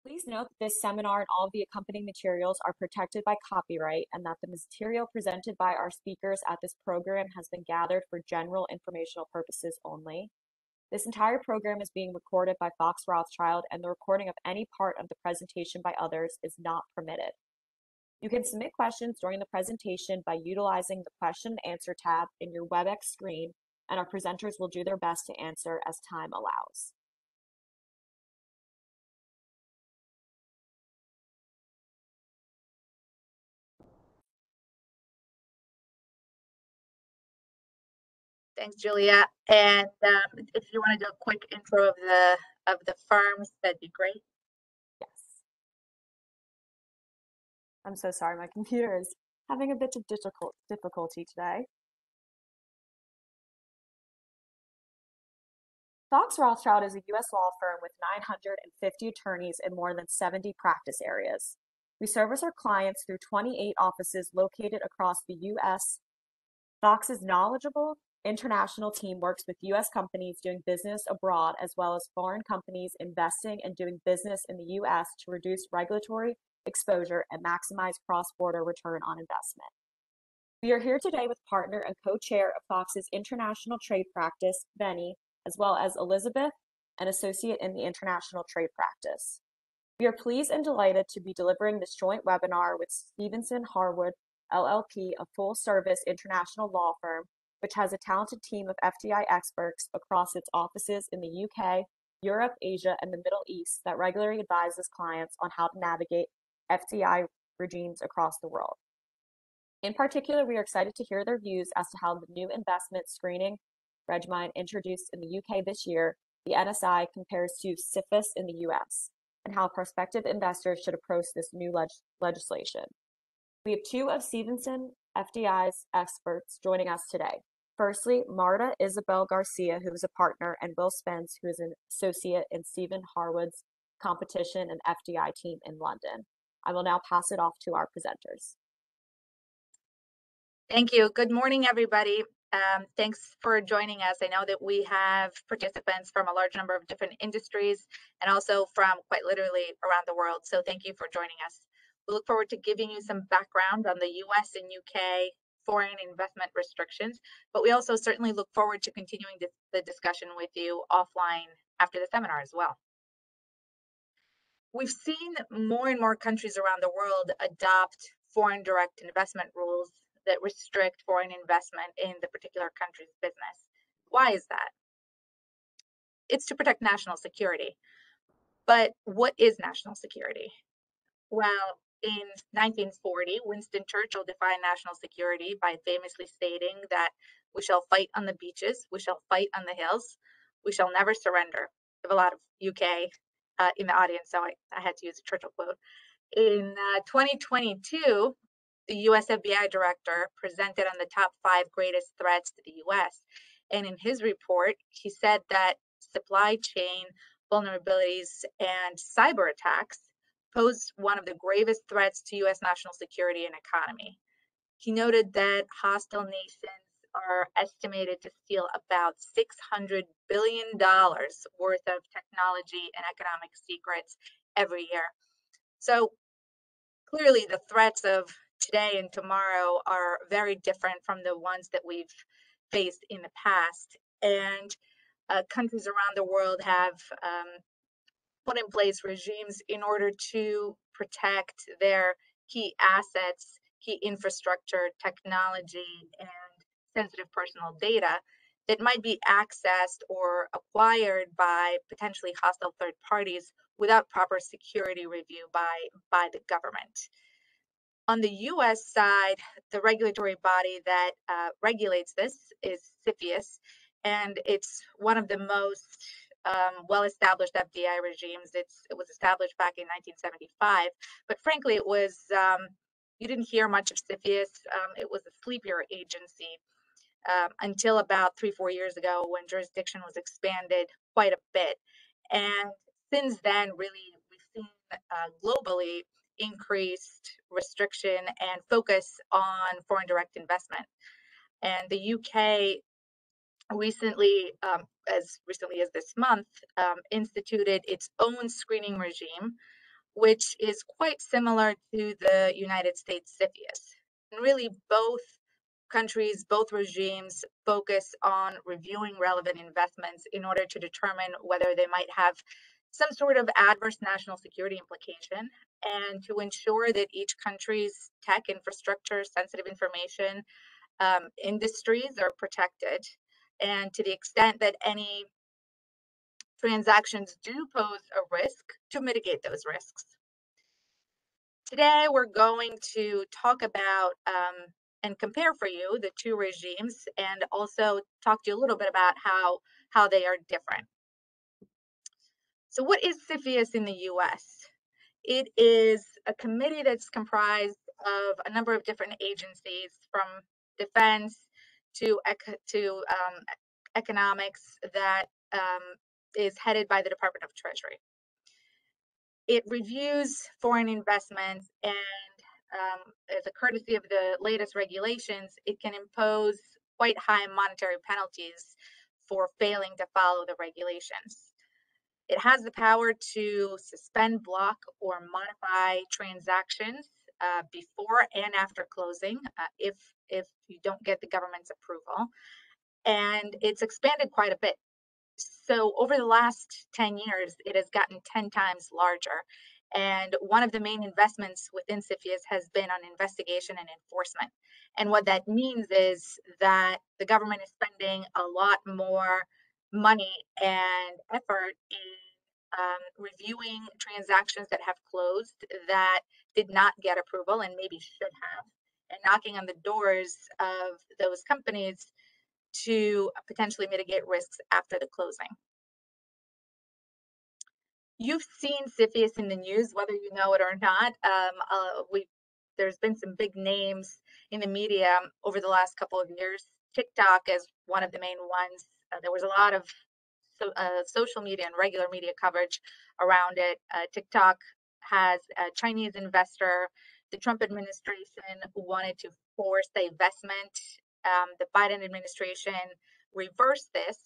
Please note that this seminar and all of the accompanying materials are protected by copyright and that the material presented by our speakers at this program has been gathered for general informational purposes only. This entire program is being recorded by Fox Rothschild, and the recording of any part of the presentation by others is not permitted. You can submit questions during the presentation by utilizing the question and answer tab in your WebEx screen, and our presenters will do their best to answer as time allows. Thanks, Julia. And if you want to do a quick intro of the firms, that'd be great. Yes. I'm so sorry, my computer is having a bit of difficulty today. Fox Rothschild is a U.S. law firm with 950 attorneys in more than 70 practice areas. We service our clients through 28 offices located across the U.S. Fox's knowledgeable international team works with U.S. companies doing business abroad, as well as foreign companies investing and doing business in the U.S. to reduce regulatory exposure and maximize cross-border return on investment. We are here today with partner and co-chair of Fox's international trade practice, Benny, as well as Elizabeth, an associate in the international trade practice. We are pleased and delighted to be delivering this joint webinar with Stevenson Harwood, LLP, a full-service international law firm, which has a talented team of FDI experts across its offices in the UK, Europe, Asia, and the Middle East that regularly advises clients on how to navigate FDI regimes across the world. In particular, we are excited to hear their views as to how the new investment screening regimen introduced in the UK this year, the NSIA, compares to CFIUS in the US, and how prospective investors should approach this new legislation. We have two of Stevenson FDI's experts joining us today. Firstly, Marta Isabel Garcia, who is a partner, and Will Spence, who is an associate in Stephen Harwood's competition and FDI team in London. I will now pass it off to our presenters. Thank you. Good morning, everybody. Thanks for joining us. I know that we have participants from a large number of different industries and also from quite literally around the world. So thank you for joining us. We look forward to giving you some background on the US and UK foreign investment restrictions, but we also certainly look forward to continuing the discussion with you offline after the seminar as well. We've seen more and more countries around the world adopt foreign direct investment rules that restrict foreign investment in the particular country's business. Why is that? It's to protect national security. But what is national security? Well, in 1940, Winston Churchill defined national security by famously stating that we shall fight on the beaches, we shall fight on the hills, we shall never surrender. We have a lot of UK in the audience, so I had to use a Churchill quote. In 2022, the US FBI director presented on the top 5 greatest threats to the US. And in his report, he said that supply chain vulnerabilities and cyber attacks pose one of the gravest threats to US national security and economy. He noted that hostile nations are estimated to steal about $600 billion worth of technology and economic secrets every year. So clearly the threats of today and tomorrow are very different from the ones that we've faced in the past. And countries around the world have put in place regimes in order to protect their key assets, key infrastructure, technology, and sensitive personal data that might be accessed or acquired by potentially hostile third parties without proper security review by the government. On the US side, the regulatory body that regulates this is CFIUS, and it's one of the most well-established FDI regimes. It was established back in 1975, but frankly, it was you didn't hear much of CFIUS. It was a sleepier agency until about 3-4 years ago, when jurisdiction was expanded quite a bit. And since then, really, we've seen globally increased restriction and focus on foreign direct investment. And the UK recently, as recently as this month, instituted its own screening regime which is quite similar to the United States CFIUS. And really, both countries, both regimes focus on reviewing relevant investments in order to determine whether they might have some sort of adverse national security implication, and to ensure that each country's tech infrastructure, sensitive information, industries are protected. And to the extent that any transactions do pose a risk, to mitigate those risks. Today, we're going to talk about and compare for you the two regimes, and also talk to you a little bit about how they are different. So what is CFIUS in the US? It is a committee that's comprised of a number of different agencies, from defense to economics, that is headed by the Department of Treasury. It reviews foreign investments, and as a courtesy of the latest regulations, it can impose quite high monetary penalties for failing to follow the regulations. It has the power to suspend, block, or modify transactions before and after closing if you don't get the government's approval. And it's expanded quite a bit. So over the last 10 years, it has gotten 10 times larger. And one of the main investments within CFIUS has been on investigation and enforcement. And what that means is that the government is spending a lot more money and effort in reviewing transactions that have closed that did not get approval and maybe should have, and knocking on the doors of those companies to potentially mitigate risks after the closing. You've seen CFIUS in the news, whether you know it or not. There's been some big names in the media over the last couple of years. TikTok is one of the main ones. There was a lot of social media and regular media coverage around it. TikTok has a Chinese investor. The Trump administration wanted to force divestment. The Biden administration reversed this,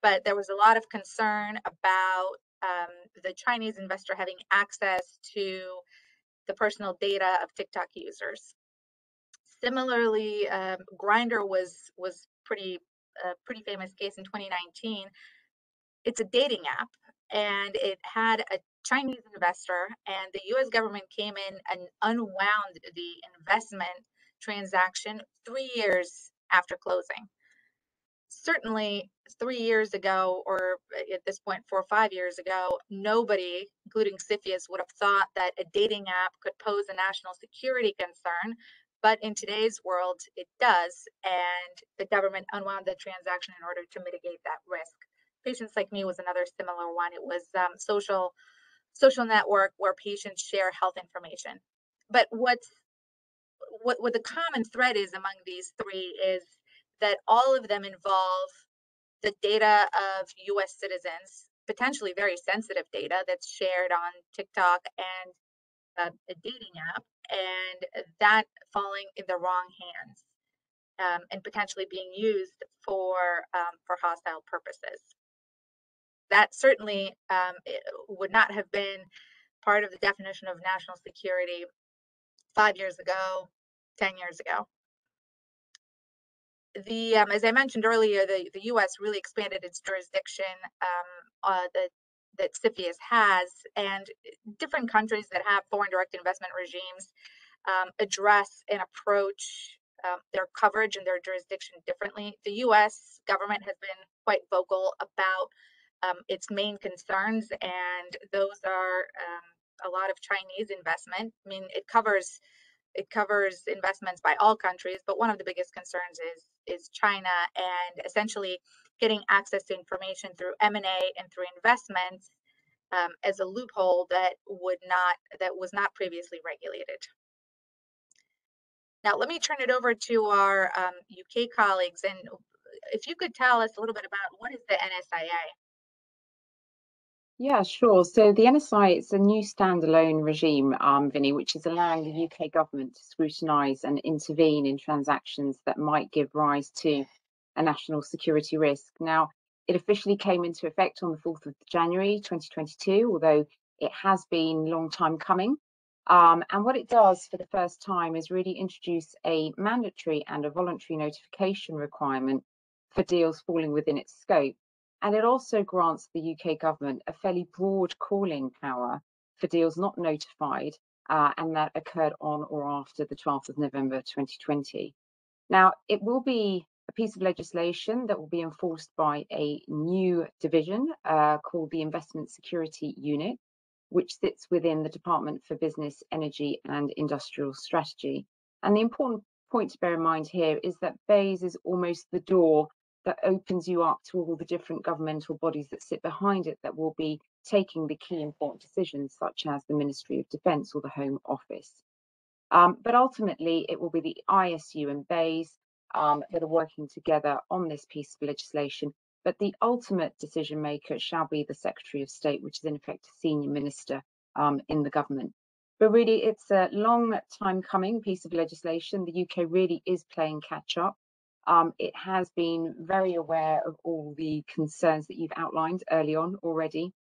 but there was a lot of concern about the Chinese investor having access to the personal data of TikTok users. Similarly, Grindr was pretty famous case in 2019. It's a dating app, and it had a Chinese investor, and the U.S. government came in and unwound the investment transaction 3 years after closing. Certainly 3 years ago, or at this point 4 or 5 years ago, nobody, including CFIUS, would have thought that a dating app could pose a national security concern. But in today's world, it does, and the government unwound the transaction in order to mitigate that risk. Patients Like Me was another similar one. It was social network where patients share health information. But what the common thread is among these three is that all of them involve the data of US citizens, potentially very sensitive data that's shared on TikTok and a dating app, and that falling in the wrong hands and potentially being used for hostile purposes. That certainly would not have been part of the definition of national security 5 years ago, 10 years ago. As I mentioned earlier, the U.S. really expanded its jurisdiction that CFIUS has, and different countries that have foreign direct investment regimes address and approach their coverage and their jurisdiction differently. The U.S. government has been quite vocal about its main concerns, and those are a lot of Chinese investment. I mean, it covers investments by all countries, but one of the biggest concerns is China, and essentially getting access to information through M&A and through investments as a loophole that was not previously regulated. Now, let me turn it over to our UK colleagues, and if you could tell us a little bit about what is the NSIA? Yeah, sure. So the NSIA is a new standalone regime, Vinny, which is allowing the UK government to scrutinise and intervene in transactions that might give rise to a national security risk. Now, it officially came into effect on the 4th of January 2022, although It has been a long time coming. And what it does for the first time is really introduce a mandatory and a voluntary notification requirement for deals falling within its scope. And it also grants the UK government a fairly broad calling power for deals not notified and that occurred on or after the 12th of November 2020. Now, it will be a piece of legislation that will be enforced by a new division called the Investment Security Unit, which sits within the Department for Business, Energy and Industrial Strategy. And the important point to bear in mind here is that BEIS is almost the door that opens you up to all the different governmental bodies that sit behind it that will be taking the key important decisions, such as the Ministry of Defence or the Home Office. But ultimately, it will be the ISU and BEIS that are working together on this piece of legislation. But the ultimate decision maker shall be the Secretary of State, which is in effect a senior minister in the government. But really, it's a long time coming piece of legislation. The UK really is playing catch up. It has been very aware of all the concerns that you've outlined early on already.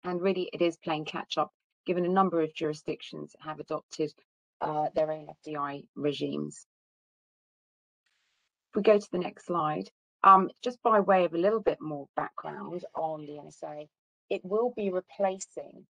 And really, it is playing catch up, given a number of jurisdictions have adopted their own FDI regimes. If we go to the next slide, just by way of a little bit more background on the NSIA, it will be replacing,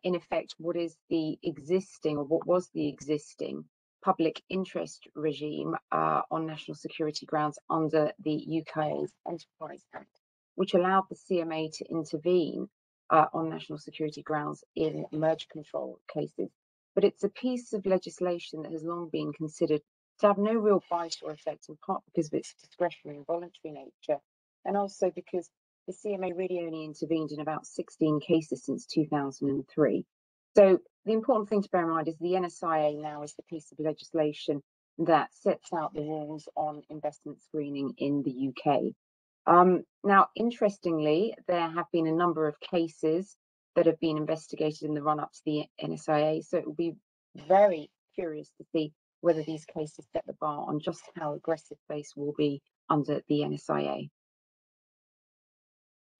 in effect, what is the existing or what was the existing public interest regime on national security grounds under the UK's Enterprise Act, which allowed the CMA to intervene on national security grounds in merger control cases. But it's a piece of legislation that has long been considered to have no real bite or effect, in part because of its discretionary and voluntary nature, and also because the CMA really only intervened in about 16 cases since 2003. So the important thing to bear in mind is the NSIA now is the piece of legislation that sets out the rules on investment screening in the UK. Now, interestingly, there have been a number of cases that have been investigated in the run-up to the NSIA, so it will be very curious to see whether these cases set the bar on just how aggressive BEIS will be under the NSIA.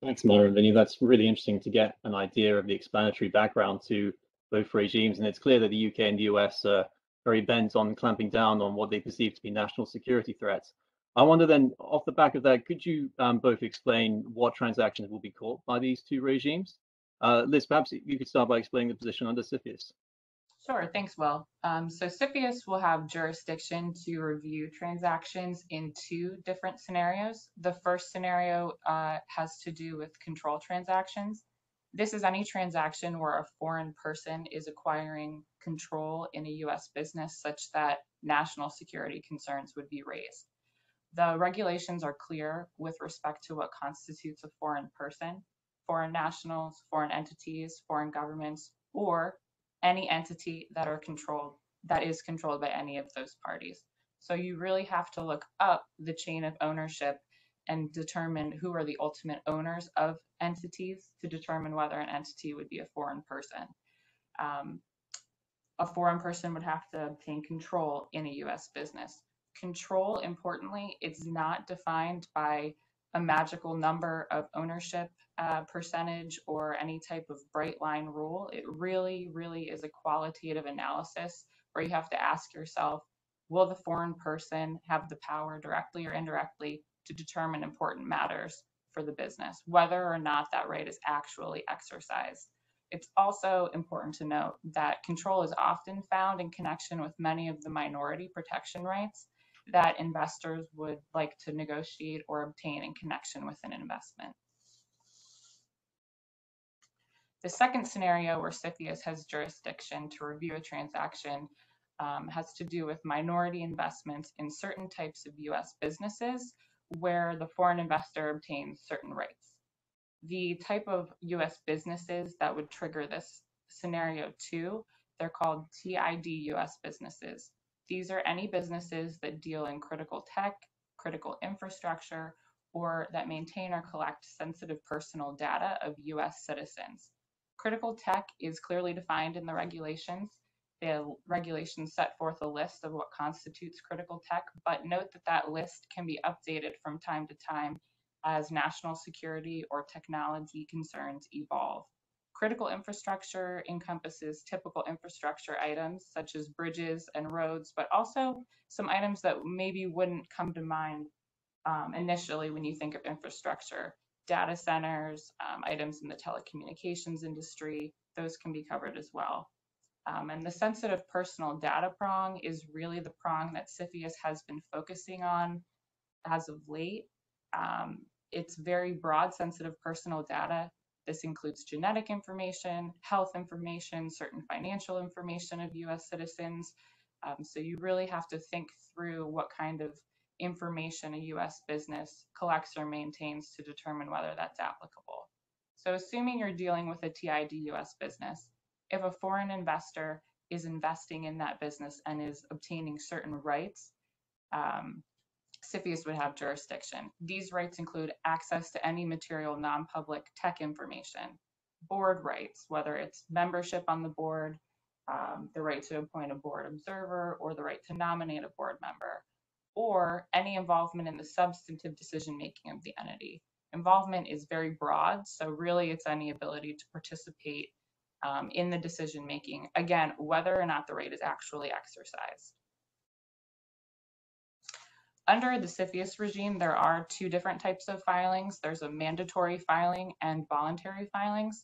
Thanks, Mara and Vinny. That's really interesting to get an idea of the explanatory background to both regimes. And it's clear that the UK and the US are very bent on clamping down on what they perceive to be national security threats. I wonder then, off the back of that, could you both explain what transactions will be caught by these two regimes? Liz, perhaps you could start by explaining the position under CFIUS. Sure, thanks, Will. So CFIUS will have jurisdiction to review transactions in two different scenarios. The first scenario has to do with control transactions. This is any transaction where a foreign person is acquiring control in a US business such that national security concerns would be raised. The regulations are clear with respect to what constitutes a foreign person, foreign nationals, foreign entities, foreign governments, or any entity that is controlled by any of those parties. So you really have to look up the chain of ownership and determine who are the ultimate owners of entities to determine whether an entity would be a foreign person. A foreign person would have to obtain control in a US business. Control, importantly, it's not defined by a magical number of ownership percentage or any type of bright line rule. It really, really is a qualitative analysis where you have to ask yourself, will the foreign person have the power directly or indirectly to determine important matters for the business, whether or not that right is actually exercised. It's also important to note that control is often found in connection with many of the minority protection rights that investors would like to negotiate or obtain in connection with an investment. The second scenario where CFIUS has jurisdiction to review a transaction has to do with minority investments in certain types of US businesses where the foreign investor obtains certain rights. The type of US businesses that would trigger this scenario 2, they're called TIUS businesses. These are any businesses that deal in critical tech, critical infrastructure, or that maintain or collect sensitive personal data of US citizens. Critical tech is clearly defined in the regulations. The regulations set forth a list of what constitutes critical tech, but note that that list can be updated from time to time as national security or technology concerns evolve. Critical infrastructure encompasses typical infrastructure items such as bridges and roads, but also some items that maybe wouldn't come to mind initially when you think of infrastructure. Data centers, items in the telecommunications industry, those can be covered as well. And the sensitive personal data prong is really the prong that CFIUS has been focusing on as of late. It's very broad, sensitive personal data. This includes genetic information, health information, certain financial information of US citizens. So you really have to think through what kind of information a US business collects or maintains to determine whether that's applicable. So assuming you're dealing with a TIUS business, if a foreign investor is investing in that business and is obtaining certain rights, CFIUS would have jurisdiction. These rights include access to any material non-public tech information, board rights, whether it's membership on the board, the right to appoint a board observer, or the right to nominate a board member, or any involvement in the substantive decision-making of the entity. Involvement is very broad, so really it's any ability to participate in the decision-making, again, whether or not the right is actually exercised. Under the CFIUS regime, there are two different types of filings. There's a mandatory filing and voluntary filings.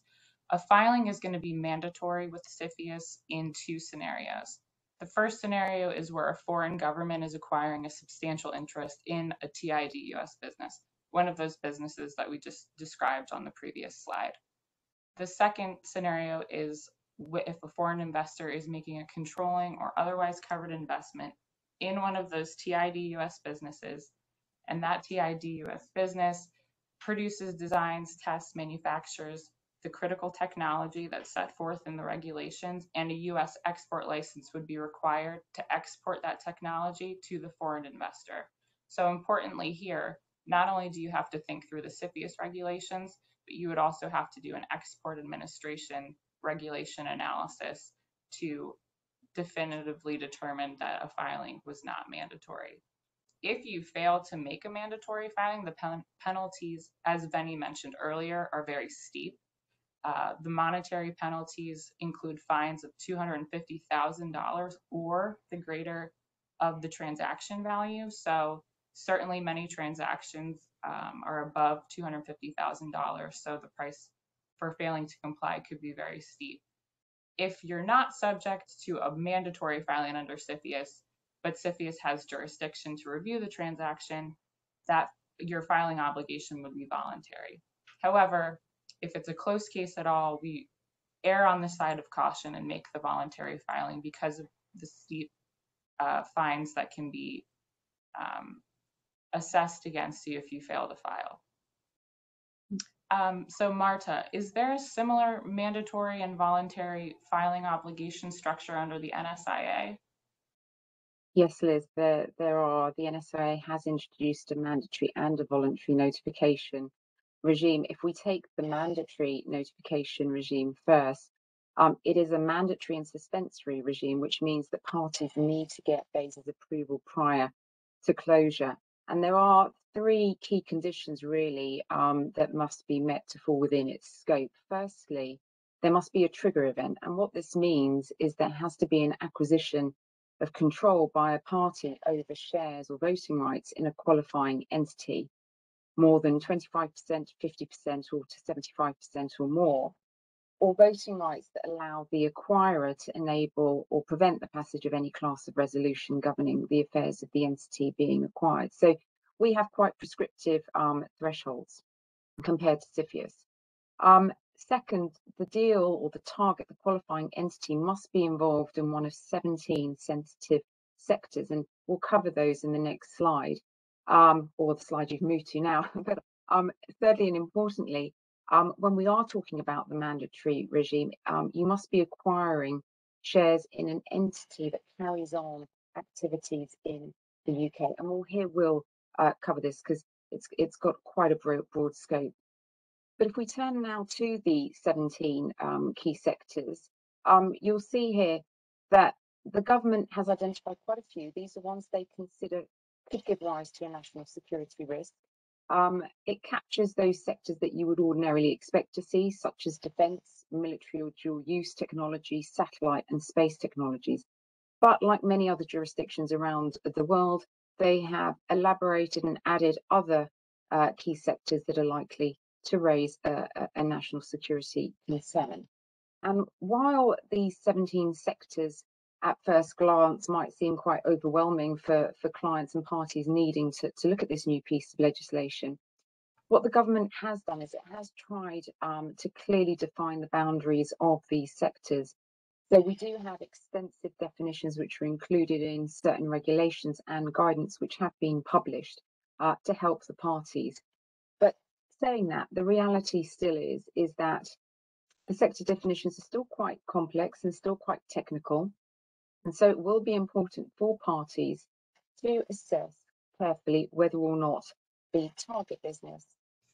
A filing is going to be mandatory with CFIUS in two scenarios. The first scenario is where a foreign government is acquiring a substantial interest in a TIUS business, one of those businesses that we just described on the previous slide. The second scenario is if a foreign investor is making a controlling or otherwise covered investment in one of those TIUS businesses, and that TIUS business produces, designs, tests, manufactures the critical technology that's set forth in the regulations, and a US export license would be required to export that technology to the foreign investor. So importantly here, not only do you have to think through the CFIUS regulations, but you would also have to do an export administration regulation analysis to definitively determine that a filing was not mandatory. If you fail to make a mandatory filing, the penalties, as Benny mentioned earlier, are very steep. The monetary penalties include fines of $250,000 or the greater of the transaction value. So certainly many transactions are above $250,000. So the price for failing to comply could be very steep. If you're not subject to a mandatory filing under CFIUS, but CFIUS has jurisdiction to review the transaction, that your filing obligation would be voluntary. However, if it's a close case at all, we err on the side of caution and make the voluntary filing because of the steep fines that can be assessed against you if you fail to file. So Marta, is there a similar mandatory and voluntary filing obligation structure under the NSIA? Yes, Liz, there are. The NSIA has introduced a mandatory and a voluntary notification regime. If we take the mandatory notification regime first, it is a mandatory and suspensory regime, which means that parties need to get BESA's approval prior to closure. And there are three key conditions really that must be met to fall within its scope. Firstly, there must be a trigger event. And what this means is there has to be an acquisition of control by a party over shares or voting rights in a qualifying entity, more than 25%, 50%, or to 75% or more, or voting rights that allow the acquirer to enable or prevent the passage of any class of resolution governing the affairs of the entity being acquired. So we have quite prescriptive thresholds compared to CFIUS. Second, the deal or the target, the qualifying entity, must be involved in one of 17 sensitive sectors, and we'll cover those in the next slide, or the slide you've moved to now. But thirdly and importantly, when we are talking about the mandatory regime, you must be acquiring shares in an entity that carries on activities in the UK. And we'll cover this because it's got quite a broad scope. But if we turn now to the 17 key sectors, you'll see here that the government has identified quite a few. These are ones they consider could give rise to a national security risk. It captures those sectors that you would ordinarily expect to see, such as defence, military or dual use technology, satellite and space technologies. But like many other jurisdictions around the world, they have elaborated and added other key sectors that are likely to raise a national security concern. And while these 17 sectors at first glance might seem quite overwhelming for clients and parties needing to look at this new piece of legislation, what the government has done is it has tried to clearly define the boundaries of these sectors. So we do have extensive definitions which are included in certain regulations and guidance which have been published to help the parties. But saying that, the reality still is that the sector definitions are still quite complex and still quite technical. And so it will be important for parties to assess carefully whether or not the target business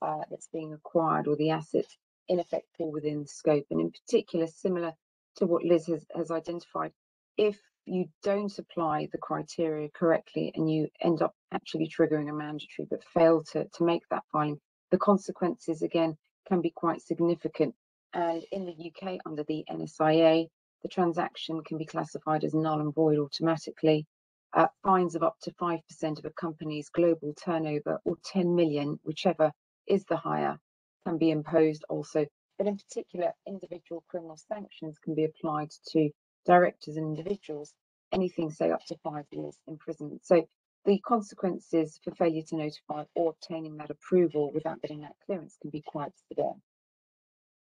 that's being acquired or the assets in effect fall within the scope. And in particular, similar to what Liz has identified, if you don't apply the criteria correctly and you end up actually triggering a mandatory but fail to make that filing, the consequences again can be quite significant. And in the UK, under the NSIA, the transaction can be classified as null and void automatically. Fines of up to 5% of a company's global turnover or 10 million, whichever is the higher, can be imposed also. But in particular, individual criminal sanctions can be applied to directors and individuals, anything say up to 5 years imprisonment. So the consequences for failure to notify or obtaining that approval without getting that clearance can be quite severe.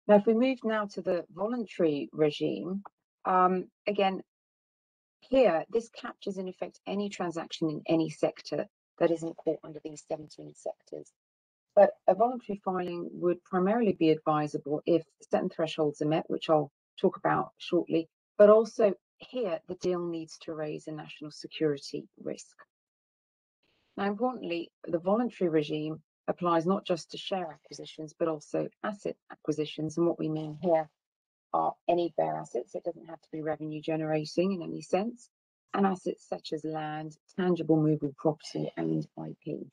Now, if we move now to the voluntary regime, again, here, this captures in effect any transaction in any sector that isn't caught under these 17 sectors. But a voluntary filing would primarily be advisable if certain thresholds are met, which I'll talk about shortly, but also here, the deal needs to raise a national security risk. Now, importantly, the voluntary regime applies not just to share acquisitions, but also asset acquisitions. And what we mean here are any bare assets. It doesn't have to be revenue generating in any sense, and assets such as land, tangible movable property, and IP.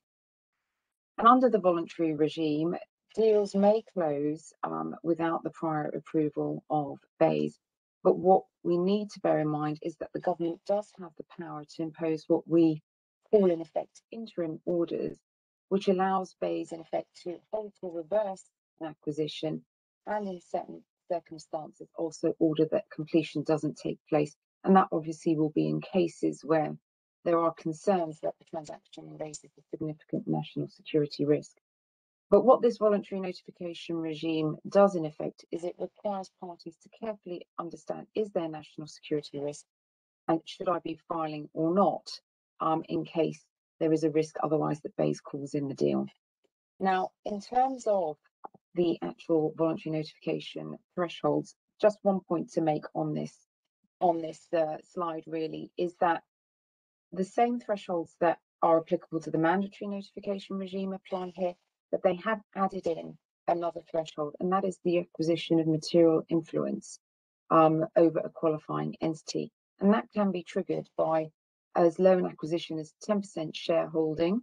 And under the voluntary regime, deals may close without the prior approval of BEIS. But what we need to bear in mind is that the government does have the power to impose what we call in effect interim orders, which allows BEIS in effect to halt or reverse an acquisition and in certain circumstances also order that completion doesn't take place. And that obviously will be in cases where there are concerns that the transaction raises a significant national security risk. But what this voluntary notification regime does in effect is it requires parties to carefully understand, is there national security risk and should I be filing or not in case there is a risk otherwise that BEIS calls in the deal. Now, in terms of the actual voluntary notification thresholds, just one point to make on this slide really is that the same thresholds that are applicable to the mandatory notification regime apply here, but they have added in another threshold, and that is the acquisition of material influence over a qualifying entity. And that can be triggered by as low an acquisition as 10% shareholding,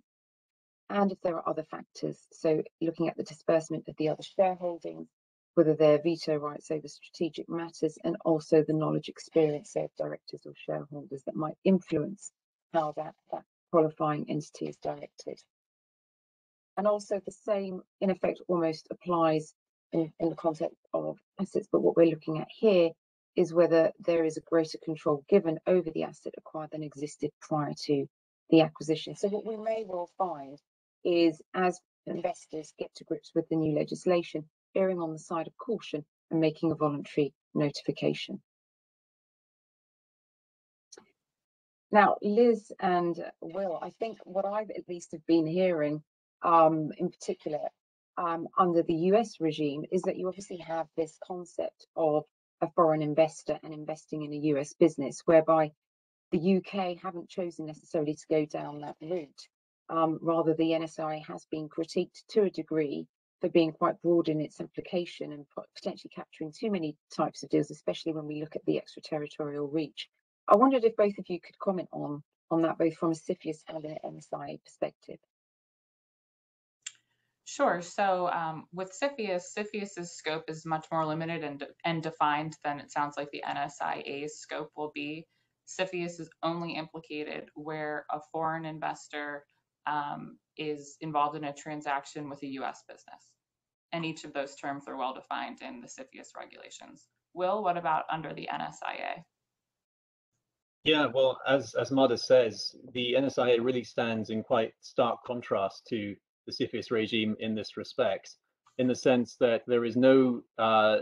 and if there are other factors. So looking at the disbursement of the other shareholdings, whether they're veto rights over strategic matters, and also the knowledge experience of directors or shareholders that might influence how that qualifying entity is directed. And also the same, in effect, almost applies in the context of assets, but what we're looking at here is whether there is a greater control given over the asset acquired than existed prior to the acquisition. So what we may well find is, as investors get to grips with the new legislation, erring on the side of caution and making a voluntary notification. Now, Liz and Will, I think what I've at least have been hearing in particular under the US regime is that you obviously have this concept of a foreign investor and investing in a US business, whereby the UK haven't chosen necessarily to go down that route. Rather, the NSIA has been critiqued to a degree for being quite broad in its application and potentially capturing too many types of deals, especially when we look at the extraterritorial reach. I wondered if both of you could comment on that, both from a CFIUS and an NSIA perspective. Sure. So with CFIUS, CFIUS's scope is much more limited and defined than it sounds like the NSIA's scope will be. CFIUS is only implicated where a foreign investor is involved in a transaction with a U.S. business. And each of those terms are well defined in the CFIUS regulations. Will, what about under the NSIA? Yeah, well, as Mada says, the NSIA really stands in quite stark contrast to the CFIUS regime in this respect, in the sense that there is no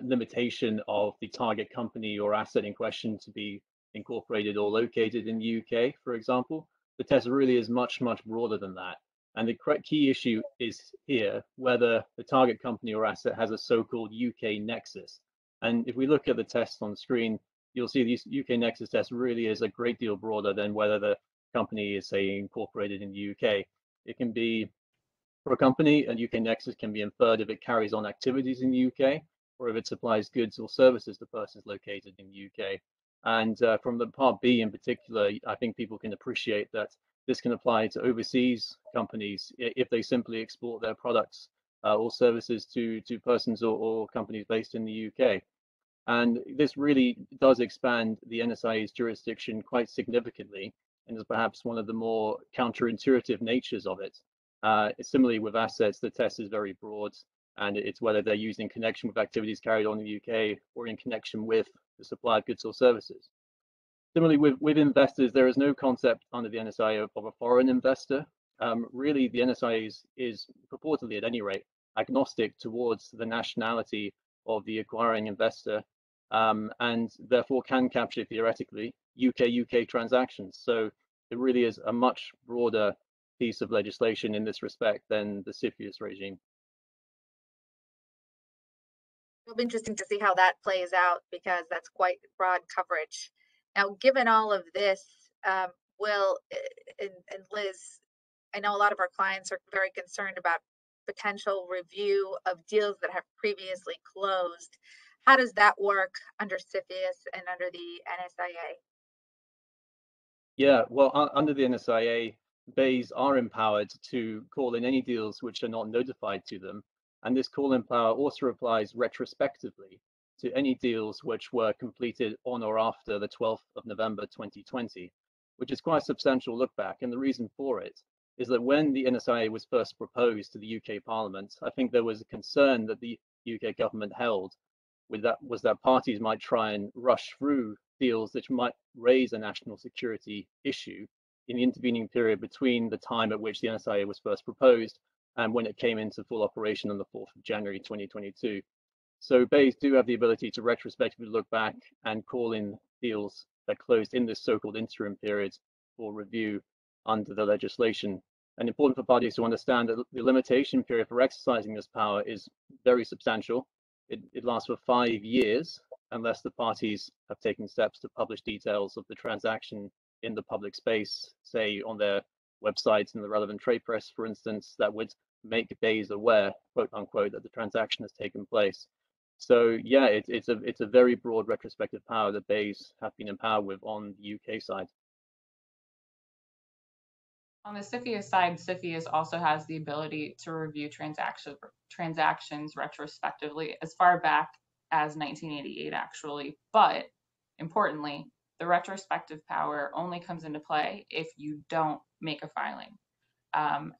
limitation of the target company or asset in question to be incorporated or located in the UK, for example. The test really is much, much broader than that. And the key issue is here whether the target company or asset has a so-called UK nexus. And if we look at the test on screen, you'll see this UK nexus test really is a great deal broader than whether the company is, say, incorporated in the UK. It can be, for a company, a UK nexus can be inferred if it carries on activities in the UK or if it supplies goods or services to persons located in the UK. And from the part B in particular, I think people can appreciate that this can apply to overseas companies if they simply export their products or services to persons or companies based in the UK. And this really does expand the NSIA's jurisdiction quite significantly and is perhaps one of the more counterintuitive natures of it. Similarly, with assets, the test is very broad, and it's whether they're used in connection with activities carried on in the UK or in connection with the supply of goods or services. Similarly, with investors, there is no concept under the NSIA of a foreign investor. Really, the NSIA is purportedly, at any rate, agnostic towards the nationality of the acquiring investor, and therefore can capture, theoretically, UK transactions. So it really is a much broader piece of legislation in this respect than the CFIUS regime. It'll be interesting to see how that plays out because that's quite broad coverage. Now, given all of this, Will and Liz, I know a lot of our clients are very concerned about potential review of deals that have previously closed. How does that work under CFIUS and under the NSIA? Yeah, well, under the NSIA, BEIs are empowered to call in any deals which are not notified to them. And this call-in power also applies retrospectively to any deals which were completed on or after the 12th of November 2020, which is quite a substantial look back. And the reason for it is that when the NSIA was first proposed to the UK Parliament, I think there was a concern that the UK government held with that was that parties might try and rush through deals which might raise a national security issue in the intervening period between the time at which the NSIA was first proposed and when it came into full operation on the 4th of January 2022. So BEIs do have the ability to retrospectively look back and call in deals that closed in this so-called interim period for review under the legislation. And important for parties to understand that the limitation period for exercising this power is very substantial. It lasts for 5 years unless the parties have taken steps to publish details of the transaction in the public space, say on their websites in the relevant trade press, for instance, that would make BEIs aware, quote unquote, that the transaction has taken place. So yeah, it's a very broad retrospective power that BEIs have been empowered with on the UK side. On the CFIUS side, CFIUS also has the ability to review transactions retrospectively as far back as 1988, actually. But importantly, the retrospective power only comes into play if you don't make a filing.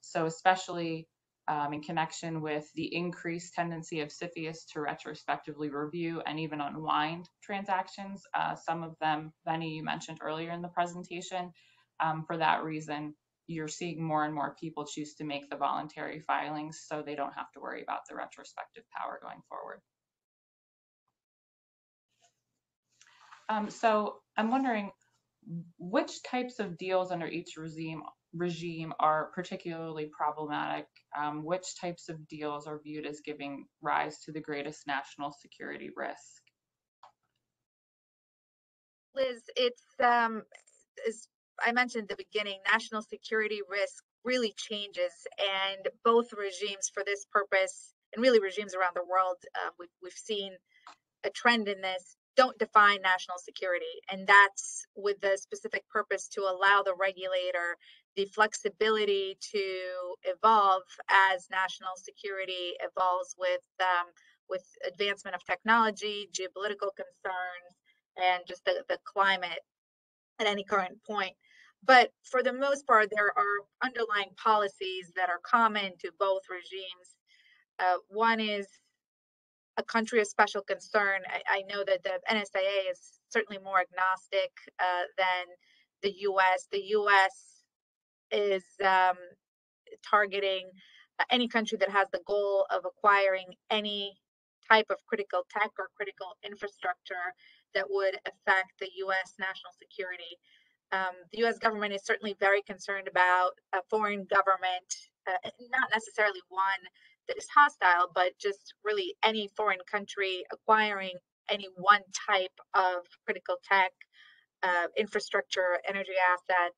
So especially in connection with the increased tendency of CFIUS to retrospectively review and even unwind transactions, some of them, Benny, you mentioned earlier in the presentation. For that reason, you're seeing more and more people choose to make the voluntary filings so they don't have to worry about the retrospective power going forward. So I'm wondering which types of deals under each regime are particularly problematic? Which types of deals are viewed as giving rise to the greatest national security risk? Liz, it's as I mentioned at the beginning, national security risk really changes, and both regimes for this purpose, and really regimes around the world, we've seen a trend in this, don't define national security. And that's with the specific purpose to allow the regulator the flexibility to evolve as national security evolves with advancement of technology, geopolitical concerns, and just the climate at any current point. But for the most part, there are underlying policies that are common to both regimes. One is a country of special concern. I know that the NSIA is certainly more agnostic than the US. The US is targeting any country that has the goal of acquiring any type of critical tech or critical infrastructure that would affect the US national security. The US government is certainly very concerned about a foreign government, not necessarily one that is hostile, but just really any foreign country acquiring any one type of critical tech, infrastructure, energy assets.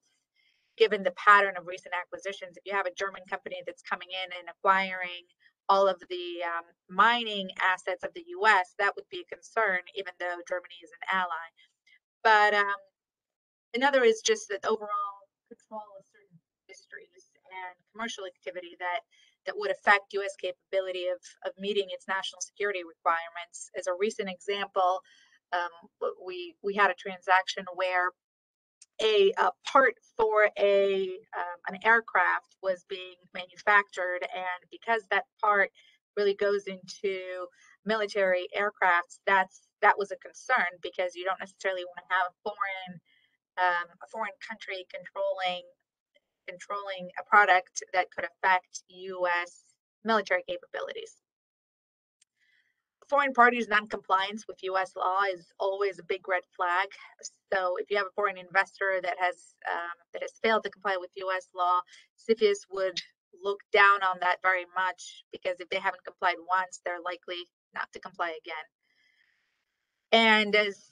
Given the pattern of recent acquisitions, if you have a German company that's coming in and acquiring all of the mining assets of the US, that would be a concern, even though Germany is an ally. But another is just that overall control of certain industries and commercial activity that would affect U.S. capability of meeting its national security requirements. As a recent example, we had a transaction where a part for an aircraft was being manufactured, and because that part really goes into military aircrafts, that was a concern, because you don't necessarily want to have a foreign country controlling a product that could affect U.S. military capabilities. Foreign parties' non-compliance with U.S. law is always a big red flag. So if you have a foreign investor that has failed to comply with U.S. law, CFIUS would look down on that very much, because if they haven't complied once, they're likely not to comply again. And as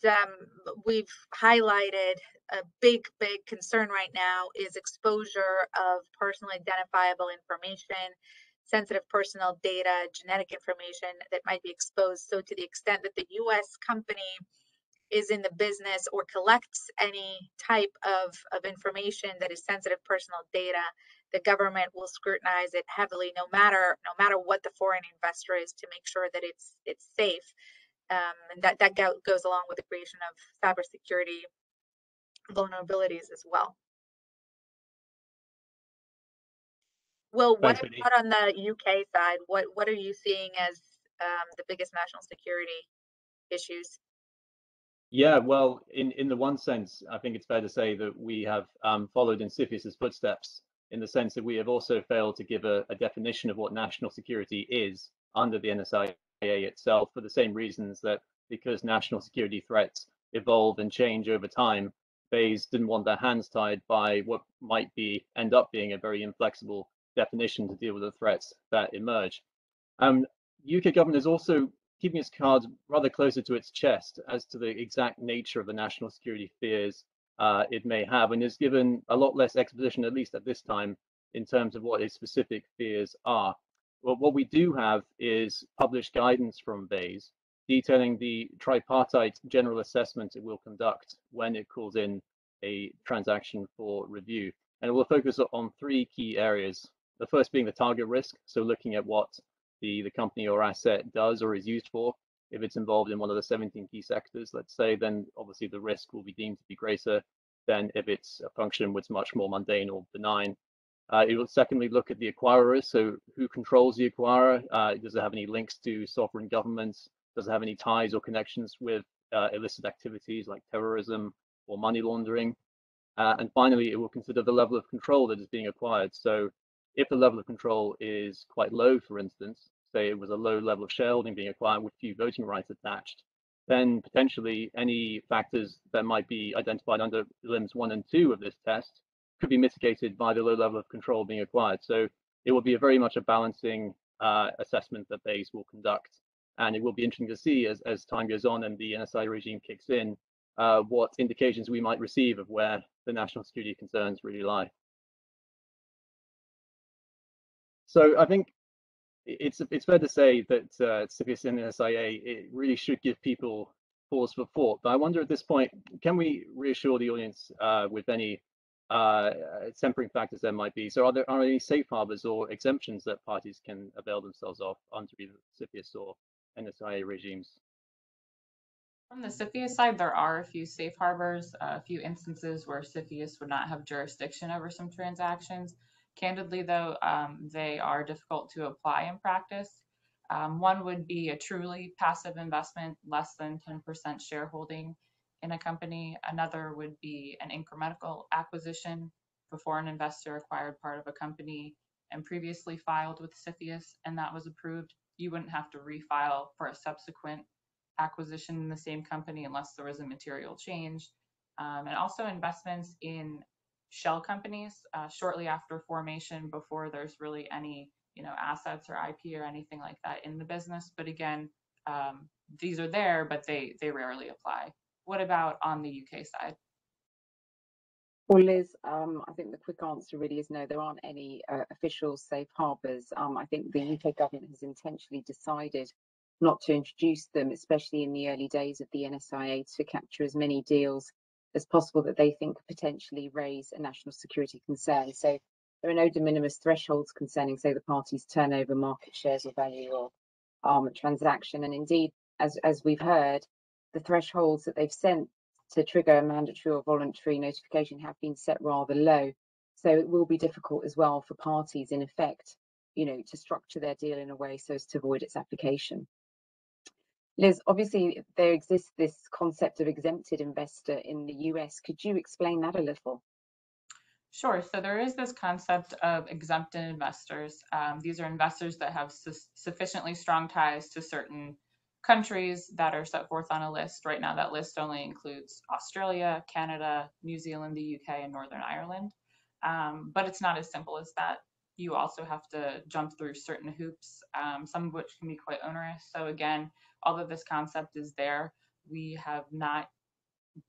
we've highlighted, a big concern right now is exposure of personally identifiable information, sensitive personal data, genetic information that might be exposed. So to the extent that the U.S. company is in the business or collects any type of information that is sensitive personal data, the government will scrutinize it heavily, no matter what the foreign investor is, to make sure that it's safe. And that goes along with the creation of cybersecurity vulnerabilities as well. Well, what about on the UK side? What are you seeing as the biggest national security issues? Yeah, well, in the one sense, I think it's fair to say that we have followed in CFIUS's footsteps, in the sense that we have also failed to give a definition of what national security is under the NSIA itself, for the same reasons that, because national security threats evolve and change over time, BEIS didn't want their hands tied by what might end up being a very inflexible definition to deal with the threats that emerge. UK government is also keeping its cards rather closer to its chest as to the exact nature of the national security fears it may have, and is given a lot less exposition, at least at this time, in terms of what its specific fears are. Well, what we do have is published guidance from BEIS detailing the tripartite general assessment it will conduct when it calls in a transaction for review. And it will focus on three key areas. The first being the target risk, so looking at what the company or asset does or is used for. If it's involved in one of the 17 key sectors, let's say, then obviously the risk will be deemed to be greater than if it's a function which is much more mundane or benign. It will secondly look at the acquirers, so who controls the acquirer? Does it have any links to sovereign governments? Does it have any ties or connections with illicit activities like terrorism or money laundering? And finally, it will consider the level of control that is being acquired. So if the level of control is quite low, for instance, say it was a low level of shareholding being acquired with few voting rights attached, then potentially any factors that might be identified under limbs 1 and 2 of this test could be mitigated by the low level of control being acquired. So it will be very much a balancing assessment that BEIS will conduct. And it will be interesting to see as time goes on and the NSI regime kicks in, what indications we might receive of where the national security concerns really lie. So I think it's fair to say that CFIUS and NSIA, it really should give people pause for thought. But I wonder at this point, can we reassure the audience with any tempering factors there might be? So are there any safe harbors or exemptions that parties can avail themselves of under either CFIUS or NSIA regimes? From the CFIUS side, there are a few safe harbors, a few instances where CFIUS would not have jurisdiction over some transactions. Candidly, though, they are difficult to apply in practice. One would be a truly passive investment, less than 10% shareholding in a company. Another would be an incremental acquisition before an investor acquired part of a company and previously filed with CFIUS and that was approved. You wouldn't have to refile for a subsequent acquisition in the same company unless there was a material change. And also investments in shell companies shortly after formation before there's really any assets or IP or anything like that in the business. But again, these are there, but they rarely apply. What about on the UK side? Well, Liz, I think the quick answer really is no, there aren't any official safe harbours. I think the UK government has intentionally decided not to introduce them, especially in the early days of the NSIA, to capture as many deals as possible that they think could potentially raise a national security concern. So there are no de minimis thresholds concerning, say, the party's turnover, market shares or value of a transaction. And indeed, as we've heard, the thresholds that they've sent to trigger a mandatory or voluntary notification have been set rather low. So it will be difficult as well for parties, in effect, to structure their deal in a way so as to avoid its application. Liz, obviously there exists this concept of exempted investor in the US. Could you explain that a little? Sure. So there is this concept of exempted investors. These are investors that have sufficiently strong ties to certain countries that are set forth on a list. Right now, that list only includes Australia, Canada, New Zealand, the UK, and Northern Ireland. But it's not as simple as that. You also have to jump through certain hoops, some of which can be quite onerous. So again, although this concept is there, we have not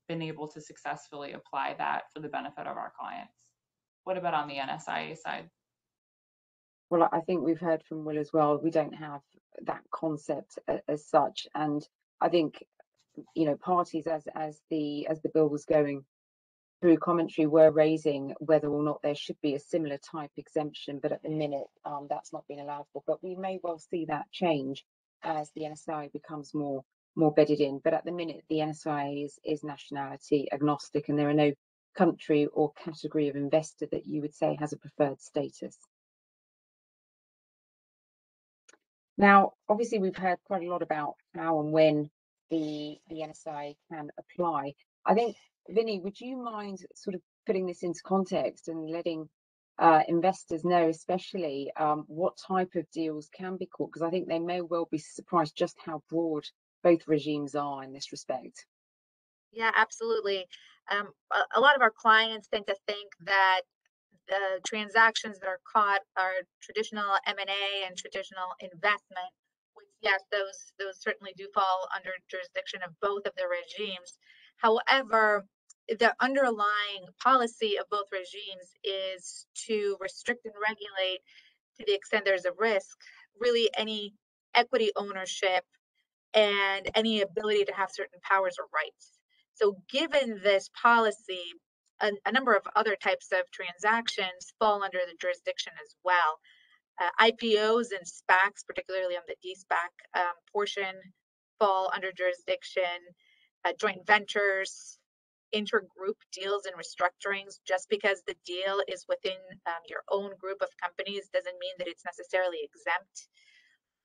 been able to successfully apply that for the benefit of our clients. What about on the NSIA side? Well, I think we've heard from Will as well. We don't have that concept as such, and I think parties as the bill was going through commentary were raising whether or not there should be a similar type exemption, but at the minute that's not been allowed for. But we may well see that change as the NSIA becomes more bedded in. But at the minute, the NSIA is nationality agnostic, and there are no country or category of investor that you would say has a preferred status. Now, obviously, we've heard quite a lot about how and when the NSIA can apply. I think, Vinny, would you mind sort of putting this into context and letting investors know, especially what type of deals can be caught? Because I think they may well be surprised just how broad both regimes are in this respect. Yeah, absolutely. A lot of our clients tend to think that the transactions that are caught are traditional M&A and traditional investment, which yes, those certainly do fall under jurisdiction of both of the regimes. However, the underlying policy of both regimes is to restrict and regulate, to the extent there's a risk, really any equity ownership and any ability to have certain powers or rights. So given this policy, a number of other types of transactions fall under the jurisdiction as well. IPOs and SPACs, particularly on the de-SPAC portion, fall under jurisdiction. Joint ventures, intergroup deals and restructurings. Just because the deal is within your own group of companies doesn't mean that it's necessarily exempt.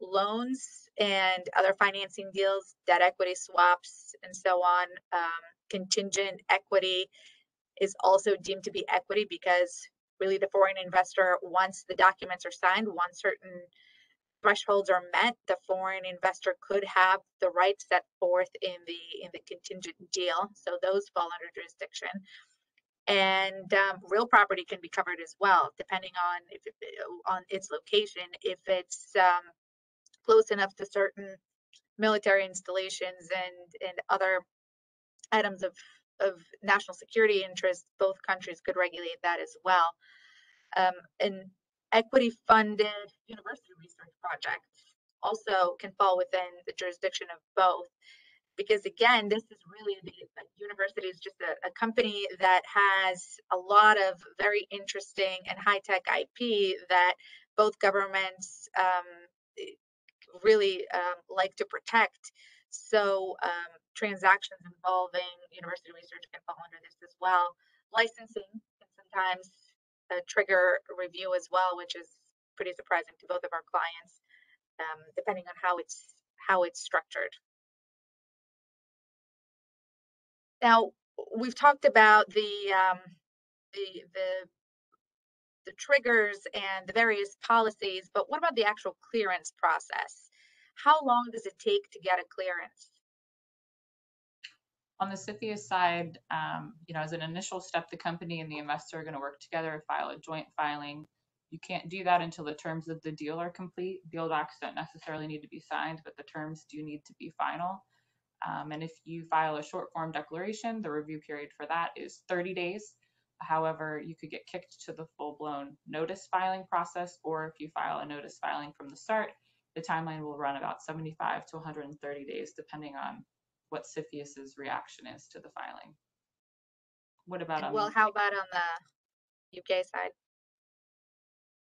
Loans and other financing deals, debt equity swaps, and so on. Contingent equity is also deemed to be equity because really the foreign investor, once the documents are signed, once certain thresholds are met, the foreign investor could have the rights set forth in the contingent deal. So those fall under jurisdiction. And real property can be covered as well, depending on its location. If it's close enough to certain military installations and other items of national security interest, both countries could regulate that as well. And equity funded university research projects also can fall within the jurisdiction of both. because again, this is really the university is just a company that has a lot of very interesting and high-tech IP that both governments really like to protect. So transactions involving university research can fall under this as well. Licensing can sometimes trigger a review as well, which is pretty surprising to both of our clients, depending on how it's structured. Now, we've talked about the triggers and the various policies, but what about the actual clearance process? How long does it take to get a clearance? On the CFIUS side, as an initial step, the company and the investor are going to work together, file a joint filing. You can't do that until the terms of the deal are complete. Deal docs don't necessarily need to be signed, but the terms do need to be final. And if you file a short form declaration, the review period for that is 30 days. However, you could get kicked to the full-blown notice filing process, or if you file a notice filing from the start, the timeline will run about 75 to 130 days, depending on what CFIUS's reaction is to the filing. What about how about on the UK side?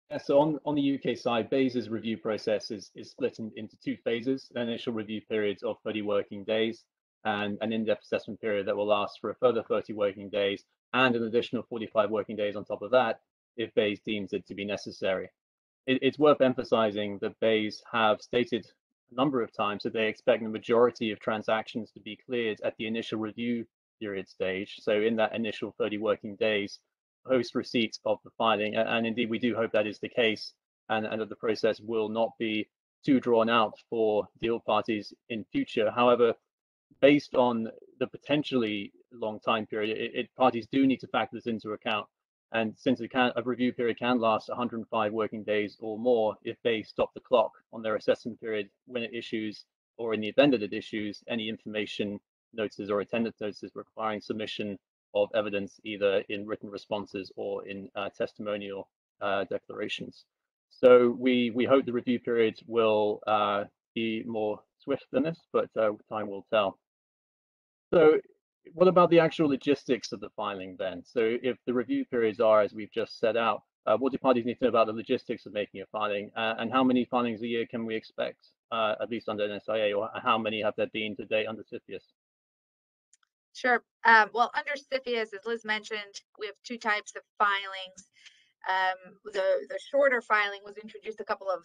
Yeah, so on the UK side, BEIS's review process is split into two phases: an initial review period of 30 working days and an in-depth assessment period that will last for a further 30 working days and an additional 45 working days on top of that if BEIS deems it to be necessary. It's worth emphasizing that BEIS have stated a number of times that they expect the majority of transactions to be cleared at the initial review period stage. So in that initial 30 working days, post receipt of the filing, and indeed we do hope that is the case, and that the process will not be too drawn out for deal parties in future. However, based on the potentially long time period, parties do need to factor this into account. And since a review period can last 105 working days or more, if they stop the clock on their assessment period when it issues, or in the event that it issues, any information notices or attendance notices requiring submission of evidence either in written responses or in testimonial declarations. So we hope the review period will be more swift than this, but time will tell. So what about the actual logistics of the filing then? So if the review periods are as we've just set out, what do parties need to know about the logistics of making a filing, and how many filings a year can we expect, at least under NSIA, or how many have there been to date under CFIUS? Sure. Well, under CFIUS, as Liz mentioned, we have two types of filings. The shorter filing was introduced a couple of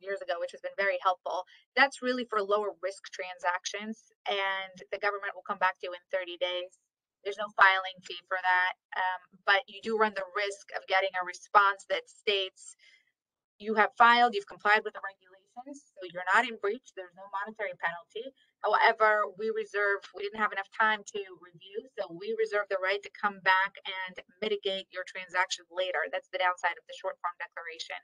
years ago, which has been very helpful. That's really for lower risk transactions, and the government will come back to you in 30 days. There's no filing fee for that, but you do run the risk of getting a response that states you have filed, you've complied with the regulations, so you're not in breach. There's no monetary penalty. However, we didn't have enough time to review, so we reserve the right to come back and mitigate your transaction later. That's the downside of the short form declaration.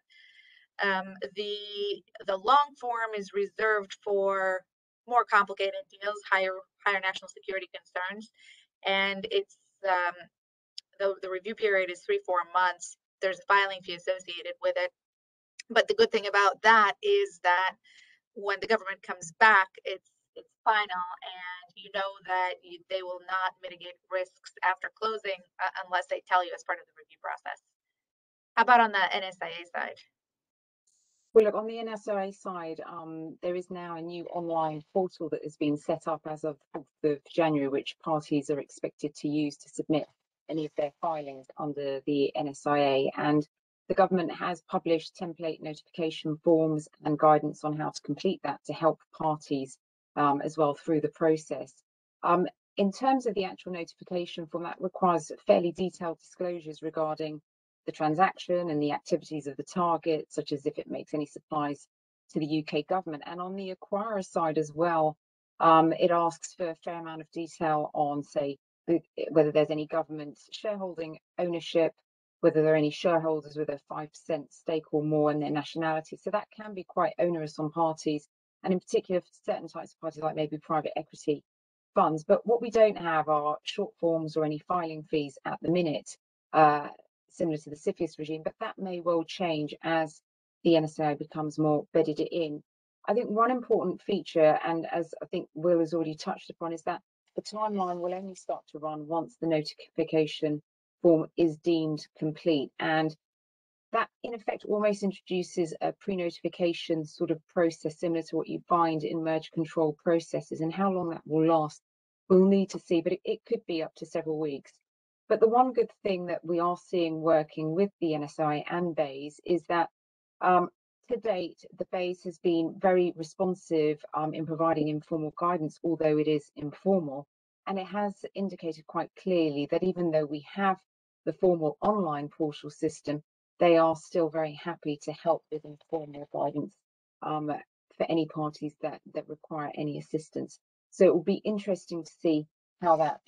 The long form is reserved for more complicated deals, higher national security concerns, and it's the review period is 3-4 months. There's a filing fee associated with it. But the good thing about that is that when the government comes back, it's final, and you know that they will not mitigate risks after closing unless they tell you as part of the review process. How about on the NSIA side? Well, look, on the NSIA side, there is now a new online portal that has been set up as of the 4th of January, which parties are expected to use to submit any of their filings under the NSIA. And the government has published template notification forms and guidance on how to complete that to help parties as well through the process. In terms of the actual notification form, that requires fairly detailed disclosures regarding the transaction and the activities of the target, such as if it makes any supplies to the UK government. And on the acquirer side as well, it asks for a fair amount of detail on, say, whether there's any government shareholding ownership, whether there are any shareholders with a 5% stake or more, and their nationality. So that can be quite onerous on parties, and in particular for certain types of parties like maybe private equity funds. But what we don't have are short forms or any filing fees at the minute, similar to the CFIUS regime, but that may well change as the NSIA becomes more bedded in. I think one important feature, and as I think Will has already touched upon, is that the timeline will only start to run once the notification form is deemed complete. And that in effect almost introduces a pre-notification sort of process similar to what you find in merge control processes, and how long that will last we'll need to see, but it could be up to several weeks. But the one good thing that we are seeing working with the NSI and BEIS is that to date, the BEIS has been very responsive in providing informal guidance, although it is informal, and it has indicated quite clearly that even though we have the formal online portal system, they are still very happy to help with informal guidance for any parties that require any assistance. So it will be interesting to see how that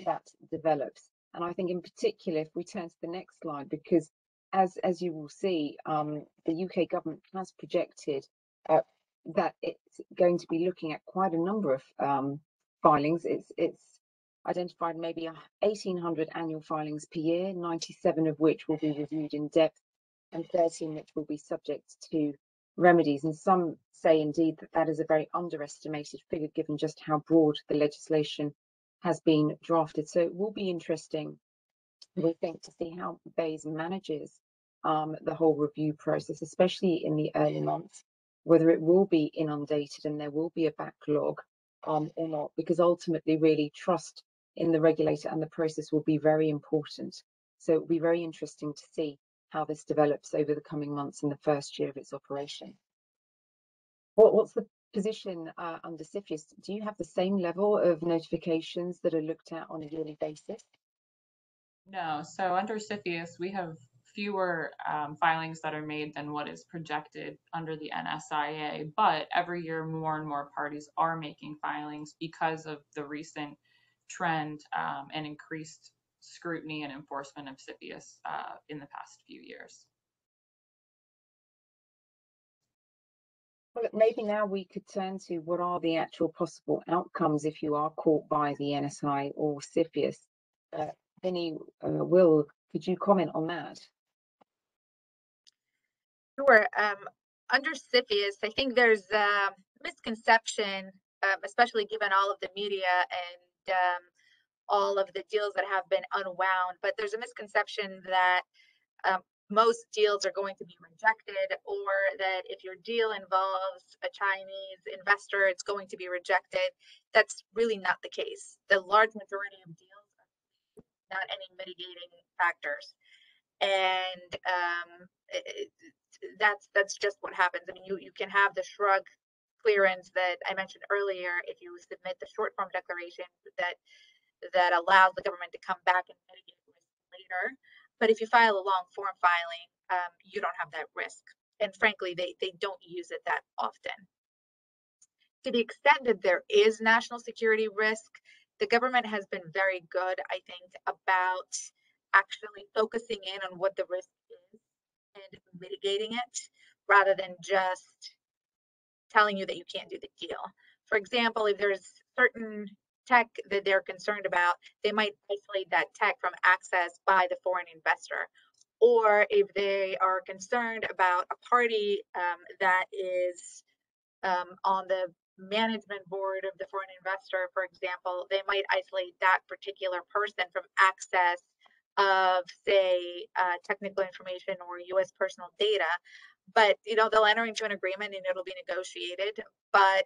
develops. And I think in particular, if we turn to the next slide, because as you will see, the UK government has projected that it's going to be looking at quite a number of filings. It's identified maybe 1,800 annual filings per year, 97 of which will be reviewed in depth, and 13 which will be subject to remedies. And some say indeed that that is a very underestimated figure given just how broad the legislation has been drafted. So it will be interesting, we think, to see how BEIS manages the whole review process, especially in the early months, whether it will be inundated and there will be a backlog or not, because ultimately really trust in the regulator and the process will be very important. So it will be very interesting to see how this develops over the coming months in the first year of its operation. What's the position under CFIUS? Do you have the same level of notifications that are looked at on a yearly basis? No, so under CFIUS, we have fewer filings that are made than what is projected under the NSIA, but every year more and more parties are making filings because of the recent trend and increased scrutiny and enforcement of CFIUS in the past few years. Well, maybe now we could turn to what are the actual possible outcomes if you are caught by the NSI or CFIUS. Vinny, Will, could you comment on that? Sure. Under CFIUS, I think there's a misconception, especially given all of the media and all of the deals that have been unwound, but there's a misconception that most deals are going to be rejected, or that if your deal involves a Chinese investor, it's going to be rejected. That's really not the case. The large majority of deals are not any mitigating factors. And that's just what happens. I mean, you can have the shrug clearance that I mentioned earlier if you submit the short form declaration that allows the government to come back and mitigate risk later. But if you file a long form filing, you don't have that risk. And frankly, they don't use it that often. To the extent that there is national security risk, the government has been very good, I think, about actually focusing in on what the risk is and mitigating it, rather than just telling you that you can't do the deal. For example, if there's certain tech that they're concerned about, they might isolate that tech from access by the foreign investor. Or if they are concerned about a party that is on the management board of the foreign investor, for example, they might isolate that particular person from access of, say, technical information or U.S. personal data. But they'll enter into an agreement and it'll be negotiated. But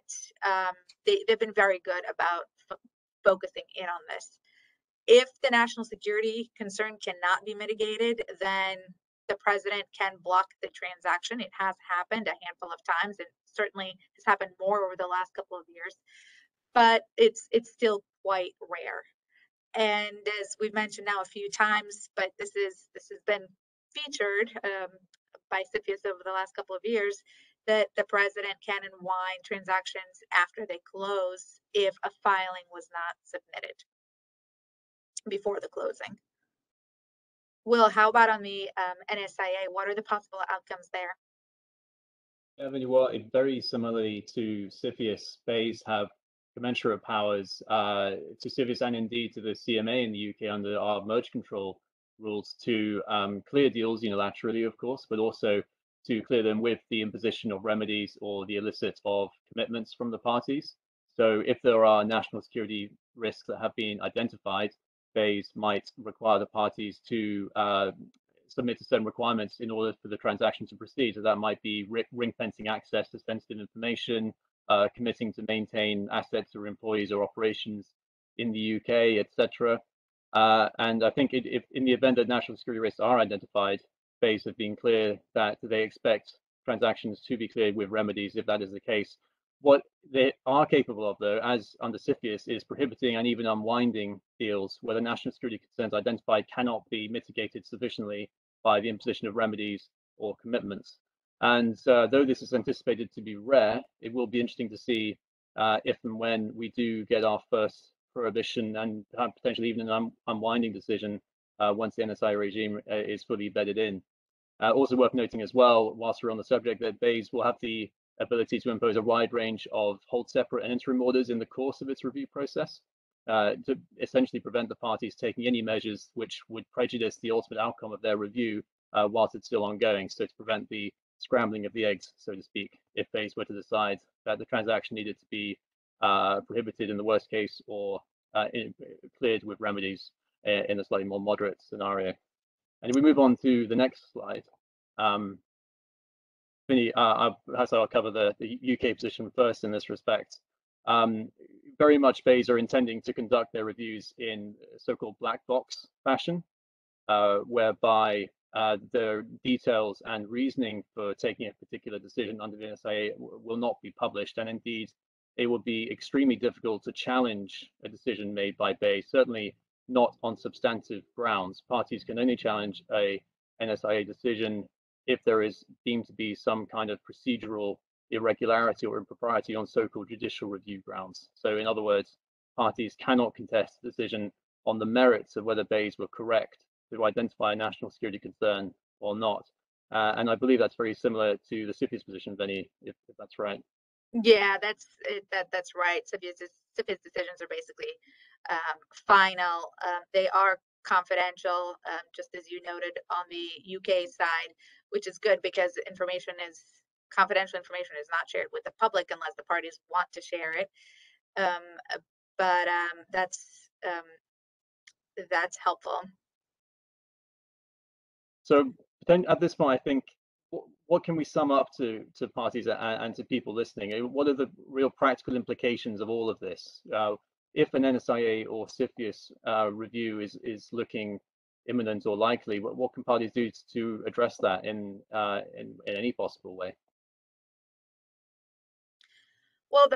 they've been very good about focusing in on this. If the national security concern cannot be mitigated, then the president can block the transaction. It has happened a handful of times, and certainly has happened more over the last couple of years, but it's still quite rare. And as we've mentioned now a few times, but this has been featured by CFIUS over the last couple of years, that the president can unwind transactions after they close if a filing was not submitted before the closing. Will, how about on the NSIA? What are the possible outcomes there? Well, very similarly to CFIUS, BEIS have commensurate powers to CFIUS and indeed to the CMA in the UK under our merge control rules to clear deals unilaterally, of course, but also to clear them with the imposition of remedies or the elicit of commitments from the parties. So if there are national security risks that have been identified, BEIS might require the parties to submit to certain requirements in order for the transaction to proceed. So that might be ring fencing access to sensitive information, committing to maintain assets or employees or operations in the UK, etc. And I think if in the event that national security risks are identified, BEIS have been clear that they expect transactions to be cleared with remedies if that is the case. What they are capable of, though, as under CFIUS, is prohibiting and even unwinding deals where the national security concerns identified cannot be mitigated sufficiently by the imposition of remedies or commitments. And though this is anticipated to be rare, it will be interesting to see if and when we do get our first prohibition and potentially even an unwinding decision once the NSIA regime is fully bedded in. Also worth noting as well, whilst we're on the subject, that BEIS will have the ability to impose a wide range of hold separate and interim orders in the course of its review process to essentially prevent the parties taking any measures which would prejudice the ultimate outcome of their review whilst it's still ongoing. So to prevent the scrambling of the eggs, so to speak, if BEIS were to decide that the transaction needed to be prohibited in the worst case or cleared with remedies in a slightly more moderate scenario. And if we move on to the next slide, Vinny, I'll cover the UK position first in this respect. Very much BEIS are intending to conduct their reviews in so-called black box fashion, whereby the details and reasoning for taking a particular decision under the NSIA will not be published, and indeed it would be extremely difficult to challenge a decision made by BEIS, certainly not on substantive grounds. Parties can only challenge a NSIA decision if there is deemed to be some kind of procedural irregularity or impropriety on so-called judicial review grounds. So in other words, parties cannot contest the decision on the merits of whether BEIS were correct to identify a national security concern or not. And I believe that's very similar to the CFIUS position, Vinny, if that's right. Yeah, that's right. CFIUS decisions are basically final. They are confidential, just as you noted on the UK side, which is good because confidential information is not shared with the public unless the parties want to share it. But that's helpful. So at this point, I think, what can we sum up to parties and to people listening? What are the real practical implications of all of this? If an NSIA or CFIUS review is looking imminent or likely, what can parties do to address that in any possible way? Well,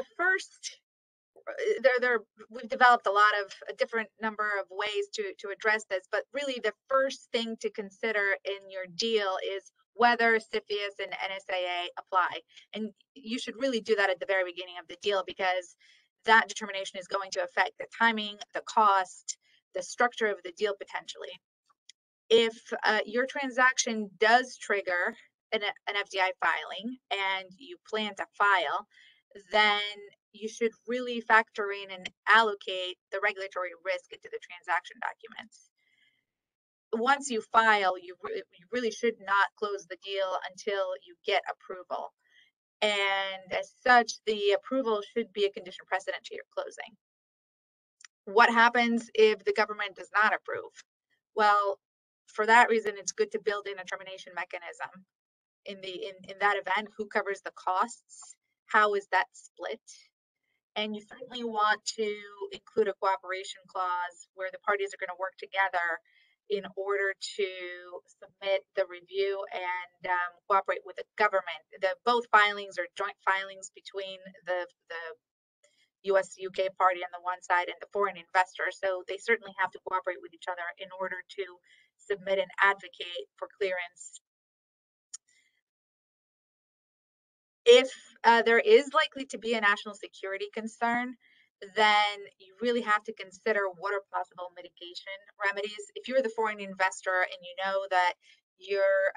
we've developed a different number of ways to address this, but really the first thing to consider in your deal is whether CFIUS and NSIA apply. And you should really do that at the very beginning of the deal because that determination is going to affect the timing, the cost, the structure of the deal potentially. If your transaction does trigger an FDI filing and you plan to file, then you should really factor in and allocate the regulatory risk into the transaction documents. Once you file, you really should not close the deal until you get approval. And as such, the approval should be a condition precedent to your closing. What happens if the government does not approve? Well, for that reason, it's good to build in a termination mechanism. In that event, who covers the costs? How is that split? And you certainly want to include a cooperation clause where the parties are going to work together in order to submit the review and cooperate with the government. Both filings are joint filings between the US-UK party on the one side and the foreign investor. So they certainly have to cooperate with each other in order to submit and advocate for clearance. If there is likely to be a national security concern, then you really have to consider what are possible mitigation remedies. If you're the foreign investor and you know that you're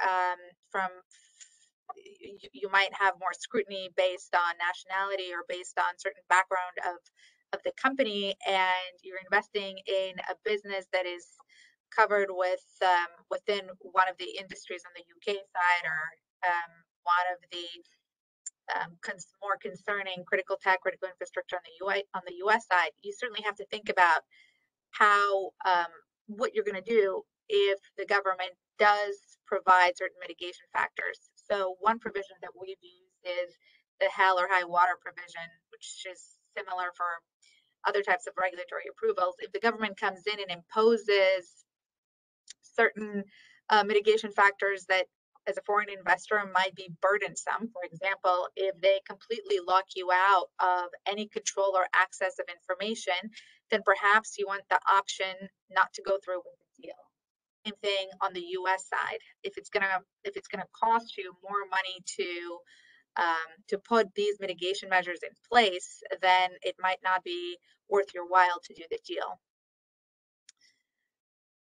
you might have more scrutiny based on nationality or based on certain background of the company, and you're investing in a business that is covered with within one of the industries on the UK side or one of the more concerning critical tech, critical infrastructure on the US side, you certainly have to think about how what you're going to do if the government does provide certain mitigation factors. So one provision that we've used is the hell or high water provision, which is similar for other types of regulatory approvals. If the government comes in and imposes certain mitigation factors that as a foreign investor might be burdensome. For example, if they completely lock you out of any control or access of information, then perhaps you want the option not to go through with the deal. Same thing on the US side. If it's gonna cost you more money to put these mitigation measures in place, then it might not be worth your while to do the deal.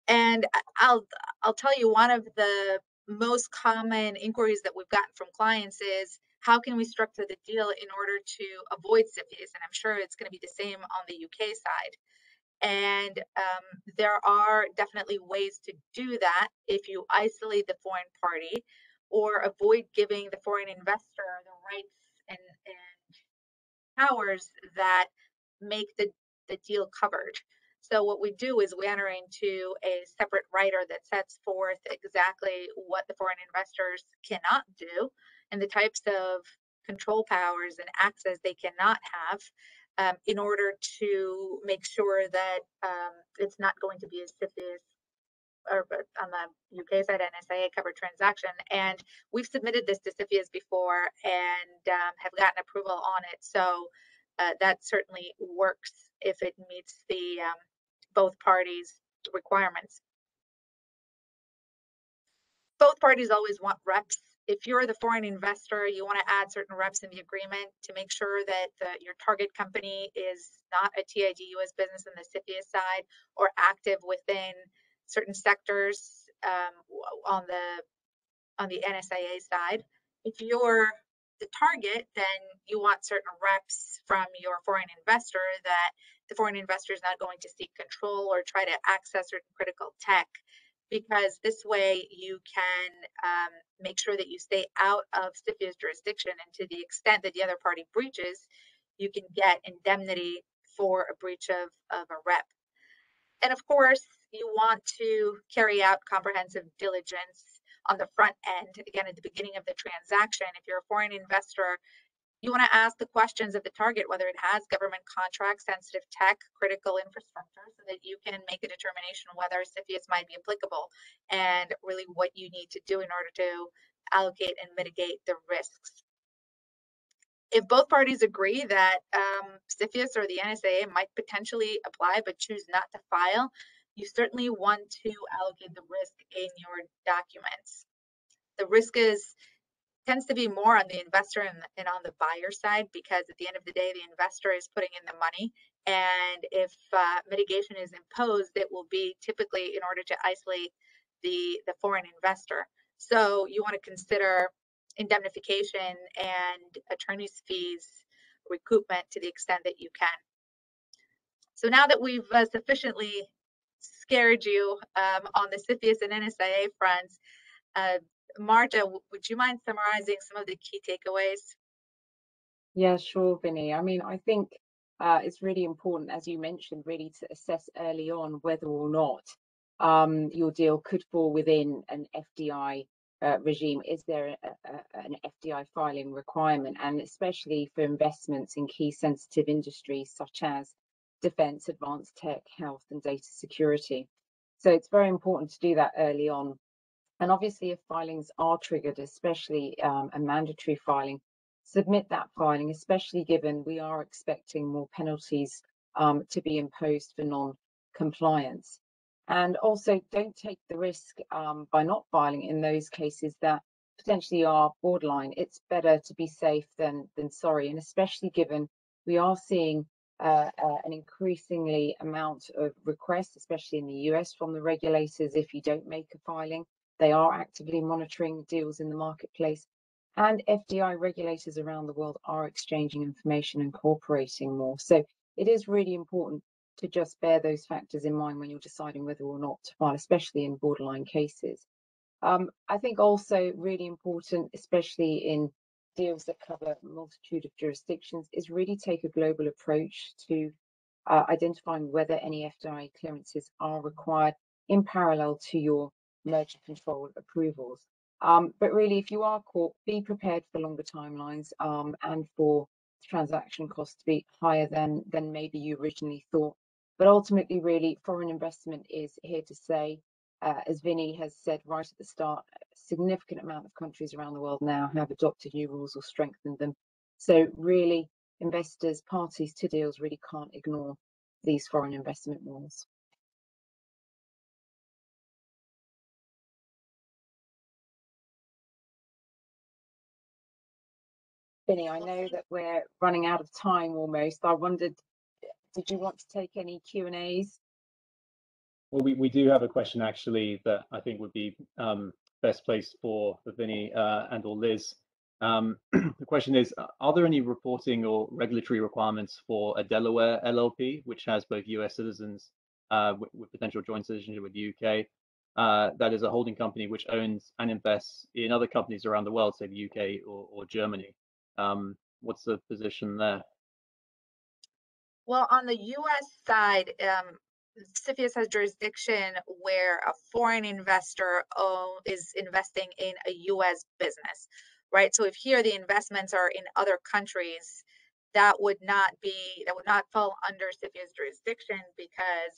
And I'll tell you, one of the most common inquiries that we've gotten from clients is, how can we structure the deal in order to avoid CFIUS? And I'm sure it's going to be the same on the UK side. And there are definitely ways to do that if you isolate the foreign party or avoid giving the foreign investor the rights and powers that make the deal covered. So what we do is we enter into a separate rider that sets forth exactly what the foreign investors cannot do and the types of control powers and access they cannot have in order to make sure that it's not going to be as CFIUS or on the UK side, NSIA covered transaction. And we've submitted this to CFIUS before and have gotten approval on it. So that certainly works if it meets the both parties' requirements. Both parties always want reps. If you're the foreign investor, you want to add certain reps in the agreement to make sure that your target company is not a TIUS business in the CFIUS side or active within certain sectors on the NSIA side. If you're the target, then you want certain reps from your foreign investor that the foreign investor is not going to seek control or try to access certain critical tech, because this way you can make sure that you stay out of CFIUS jurisdiction, and to the extent that the other party breaches, you can get indemnity for a breach of a rep. And of course, you want to carry out comprehensive diligence on the front end. Again, at the beginning of the transaction, if you're a foreign investor, you want to ask the questions of the target, whether it has government contracts, sensitive tech, critical infrastructure, so that you can make a determination whether CFIUS might be applicable and really what you need to do in order to allocate and mitigate the risks. If both parties agree that CFIUS or the NSIA might potentially apply but choose not to file, you certainly want to allocate the risk in your documents. The risk tends to be more on the investor and on the buyer side, because at the end of the day, the investor is putting in the money. And if mitigation is imposed, it will be typically in order to isolate the foreign investor. So you want to consider indemnification and attorney's fees recoupment to the extent that you can. So now that we've sufficiently scared you on the CFIUS and NSIA fronts, Marta, would you mind summarizing some of the key takeaways? Yeah, sure, Vinny. I mean, I think it's really important, as you mentioned, really to assess early on whether or not your deal could fall within an FDI regime. Is there an FDI filing requirement? And especially for investments in key sensitive industries such as defense, advanced tech, health, and data security. So it's very important to do that early on. And obviously, if filings are triggered, especially a mandatory filing, submit that filing, especially given we are expecting more penalties to be imposed for non-compliance. And also, don't take the risk by not filing in those cases that potentially are borderline. It's better to be safe than sorry, and especially given we are seeing an increasingly amount of requests, especially in the US, from the regulators if you don't make a filing. They are actively monitoring deals in the marketplace, and FDI regulators around the world are exchanging information and cooperating more. So it is really important to just bear those factors in mind when you're deciding whether or not to file, especially in borderline cases. I think also really important, especially in deals that cover a multitude of jurisdictions, is really take a global approach to identifying whether any FDI clearances are required in parallel to your merger control approvals. But really, if you are caught, be prepared for longer timelines and for transaction costs to be higher than maybe you originally thought. But ultimately, really, foreign investment is here to stay. As Vinny has said right at the start, a significant amount of countries around the world now have adopted new rules or strengthened them. So really, investors, parties to deals really can't ignore these foreign investment rules. Vinny, I know that we're running out of time almost. I wondered, did you want to take any Q&As? Well, we do have a question actually that I think would be best placed for Vinny and or Liz. The question is, are there any reporting or regulatory requirements for a Delaware LLP, which has both US citizens with potential joint citizenship with the UK, that is a holding company which owns and invests in other companies around the world, say the UK or Germany? What's the position there? Well, on the US side, CFIUS has jurisdiction where a foreign investor is investing in a US business, right? So if here the investments are in other countries, that would not fall under CFIUS jurisdiction because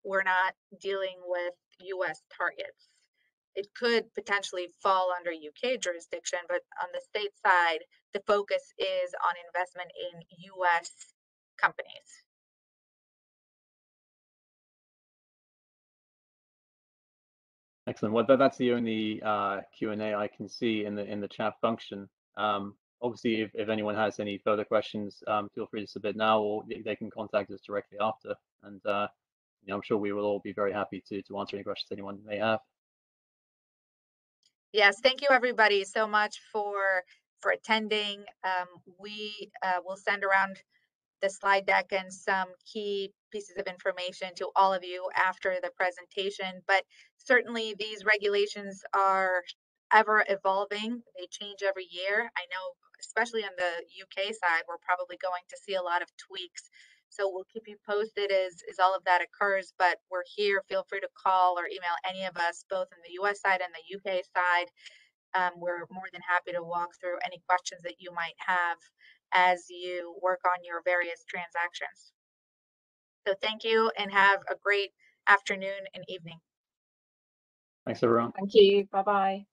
we're not dealing with US targets. It could potentially fall under UK jurisdiction, but on the state side, the focus is on investment in US companies. Excellent. Well, that's the only Q&A I can see in the chat function. Obviously, if anyone has any further questions, feel free to submit now, or they can contact us directly after. And I'm sure we will all be very happy to answer any questions anyone may have. Yes, thank you everybody so much for attending. We will send around the slide deck and some key pieces of information to all of you after the presentation, but certainly these regulations are ever evolving. They change every year. I know, especially on the UK side, we're probably going to see a lot of tweaks. So we'll keep you posted as all of that occurs, but we're here. Feel free to call or email any of us, both in the US side and the UK side. We're more than happy to walk through any questions that you might have as you work on your various transactions. So thank you and have a great afternoon and evening. Thanks, everyone. Thank you. Bye-bye.